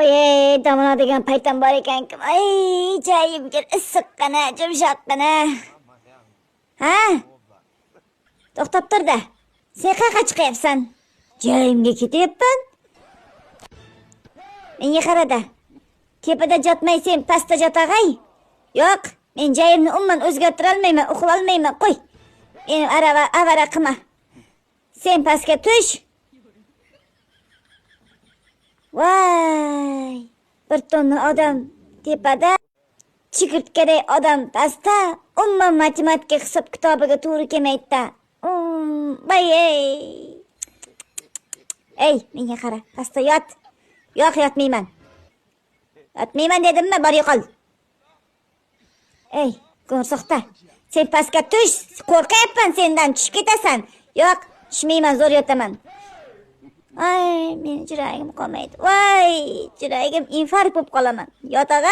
Oy, damladigan paytam bor ekan-ku. Ay, joyimga issiqqina, yumshoqqina. Ha? To'xtab tur-da. Sen qayerga chiqyapsan? Joyimga ketyapman. Menga qara-da. Tepada jotmay sen pastda jotag'ay. Yo'q, men joyimni umuman o'zgartira olmayman, uxla olmayman. Qo'y. Meni avara qilma. Sen pastga tush. Voy! Bir tonna odam tepada, chigirtkaday odam pastda, umuman matematika hisob kitobiga to'g'ri kelmaydi-da. Ey, menga qara, pastda yot. Yo'q, yotmayman. Yotmayman dedimmi, bor yo'qol. Ey, ko'rsoqda. Sen pastga tush, qo'rqayapman sendan, tushib ketasan. Yo'q, tushmayman, zo'r yotaman. Ay, men yuragim qolmaydi. Voy, yuragim infarkt bo'lib qolaman. Yotag'a